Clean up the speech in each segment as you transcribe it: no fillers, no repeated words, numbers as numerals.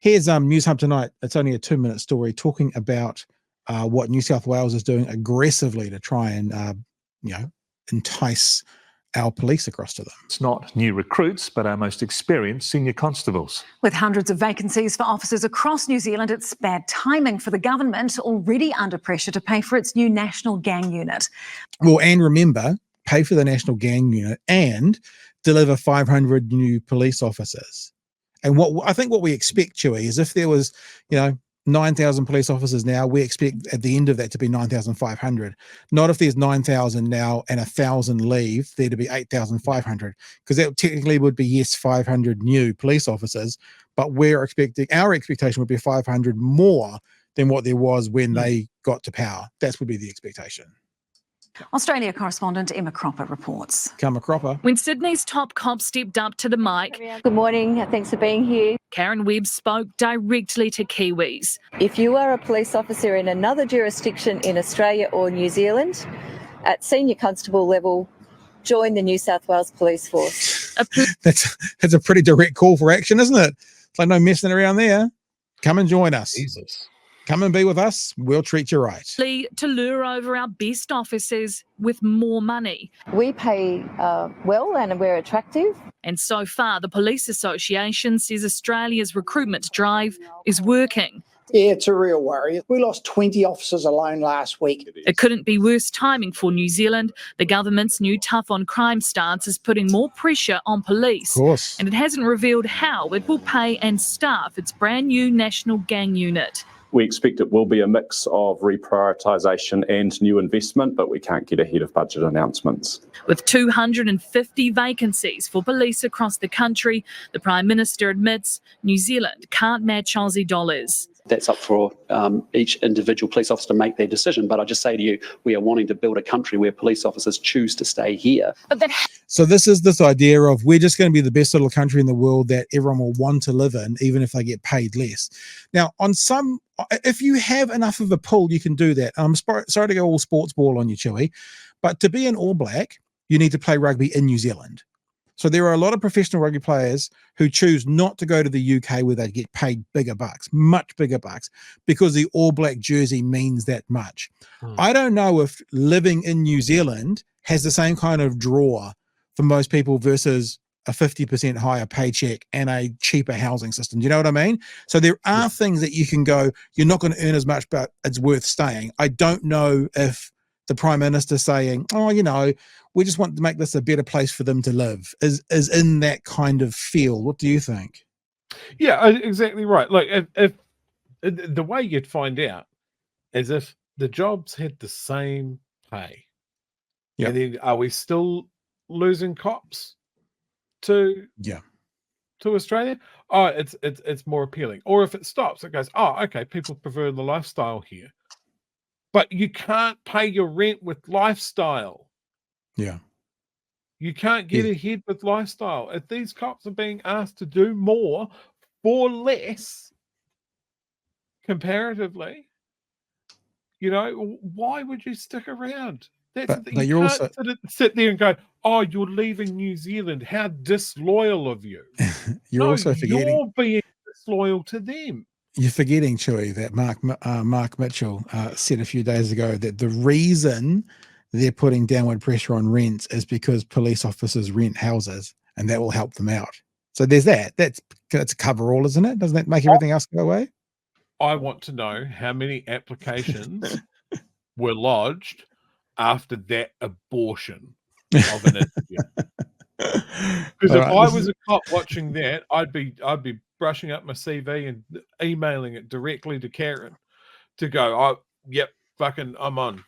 Here's News Hub tonight. It's only a 2-minute story talking about what New South Wales is doing aggressively to try and, entice our police across to them. It's not new recruits, but our most experienced senior constables. With hundreds of vacancies for officers across New Zealand, it's bad timing for the government, already under pressure to pay for its new National Gang Unit. Well, and remember, pay for the National Gang Unit and deliver 500 new police officers. And what we expect, Chewy, is if there was, 9,000 police officers now, we expect at the end of that to be 9,500. Not if there's 9,000 now and 1,000 leave, there to be 8,500, because that technically would be, yes, 500 new police officers, but our expectation would be 500 more than what there was when they got to power. That would be the expectation. Australia correspondent Emma Cropper reports. Come a cropper. When Sydney's top cop stepped up to the mic, good morning, thanks for being here. Karen Webb spoke directly to Kiwis. If you are a police officer in another jurisdiction in Australia or New Zealand, at senior constable level, join the New South Wales Police Force. That's a pretty direct call for action, isn't it? It's like no messing around there. Come and join us. Jesus. Come and be with us. We'll treat you right. To lure over our best officers with more money. We pay well and we're attractive. And so far, the Police Association says Australia's recruitment drive is working. Yeah, it's a real worry. We lost 20 officers alone last week. It couldn't be worse timing for New Zealand. The government's new tough on crime stance is putting more pressure on police. Of course. And it hasn't revealed how it will pay and staff its brand new National Gang Unit. We expect it will be a mix of reprioritisation and new investment, but we can't get ahead of budget announcements. With 250 vacancies for police across the country, the Prime Minister admits New Zealand can't match Aussie dollars. That's up for each individual police officer to make their decision. But I just say to you, we are wanting to build a country where police officers choose to stay here. So this is this idea of we're just going to be the best little country in the world that everyone will want to live in, even if they get paid less. Now, if you have enough of a pull, you can do that. I'm sorry to go all sports ball on you, Chewy, but to be an All Black, you need to play rugby in New Zealand. So there are a lot of professional rugby players who choose not to go to the UK where they get paid bigger bucks, much bigger bucks, because the All Black jersey means that much. I don't know if living in New Zealand has the same kind of draw for most people versus a 50% higher paycheck and a cheaper housing system. Do you know what I mean? So there are things that you can go, you're not going to earn as much, but it's worth staying. I don't know if the Prime Minister saying, we just want to make this a better place for them to live is in that kind of feel. What do you think? Yeah, exactly right. Like if the way you'd find out is if the jobs had the same pay. Yeah. And then are we still losing cops to Australia? Oh, it's more appealing. Or if it stops, it goes, oh, okay, people prefer the lifestyle here. But you can't pay your rent with lifestyle. Yeah. You can't get ahead with lifestyle. If these cops are being asked to do more for less, comparatively, why would you stick around? But you can't sit there and go, oh, you're leaving New Zealand. How disloyal of you. You're being disloyal to them. You're forgetting, Chewy, that Mark Mitchell said a few days ago that the reason they're putting downward pressure on rents is because police officers rent houses and that will help them out. So there's that. That's a cover all, isn't it? Doesn't that make everything else go away? I want to know how many applications were lodged after that abortion of an interview. Because if I was a cop watching that, I'd be brushing up my CV and emailing it directly to Karen to go, oh, yep, I'm on.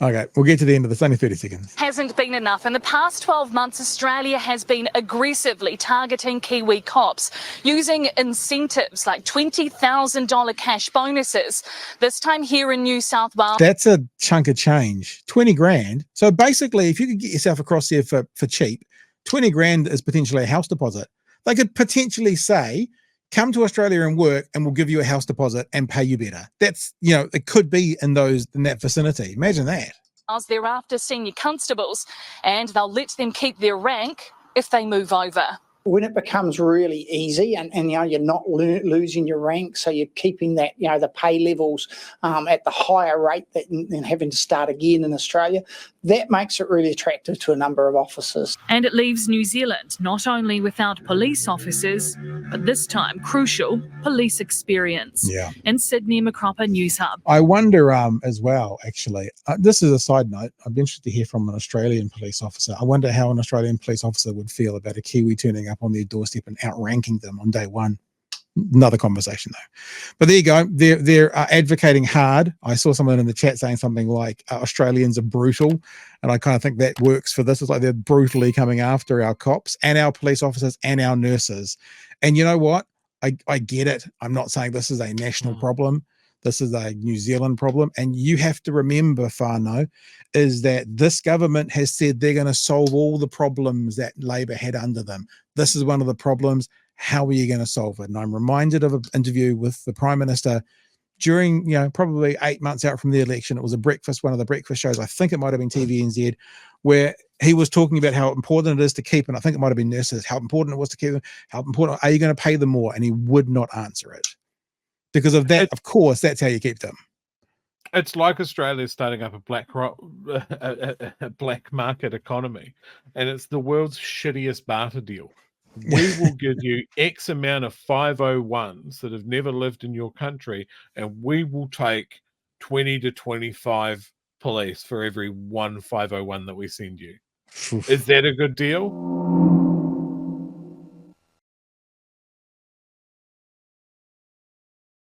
Okay, we'll get to the end of this. Only 30 seconds. Hasn't been enough. In the past 12 months, Australia has been aggressively targeting Kiwi cops using incentives like $20,000 cash bonuses. This time here in New South Wales. That's a chunk of change. 20 grand. So basically, if you could get yourself across there for cheap, 20 grand is potentially a house deposit. They could potentially say, come to Australia and work and we'll give you a house deposit and pay you better. That's, it could be in that vicinity. Imagine that. They're after senior constables and they'll let them keep their rank if they move over. When it becomes really easy and you're not losing your rank, so you're keeping that, the pay levels at the higher rate than having to start again in Australia, that makes it really attractive to a number of officers. And it leaves New Zealand not only without police officers, but this time crucial police experience. Yeah. In Sydney, Macropa News Hub. I wonder as well, actually, this is a side note, I'd be interested to hear from an Australian police officer. I wonder how an Australian police officer would feel about a Kiwi turning up on their doorstep and outranking them on day one. Another conversation though. But there you go. They're advocating hard. I saw someone in the chat saying something like Australians are brutal, and I kind of think that works for this. It's like they're brutally coming after our cops and our police officers and our nurses. And you know what? I get it. I'm not saying this is a national problem. This is a New Zealand problem. And you have to remember, Whānau, is that this government has said they're going to solve all the problems that Labor had under them. This is one of the problems. How are you going to solve it? And I'm reminded of an interview with the Prime Minister during, probably 8 months out from the election. It was one of the breakfast shows. I think it might have been TVNZ, where he was talking about how important it is to keep, and I think it might have been nurses, how important it was to keep them, how important, are you going to pay them more? And he would not answer it. Because of that, of course, that's how you keep them. It's like Australia starting up a black market economy, and it's the world's shittiest barter deal. We will give you X amount of 501s that have never lived in your country, and we will take 20 to 25 police for every one 501 that we send you. Is that a good deal?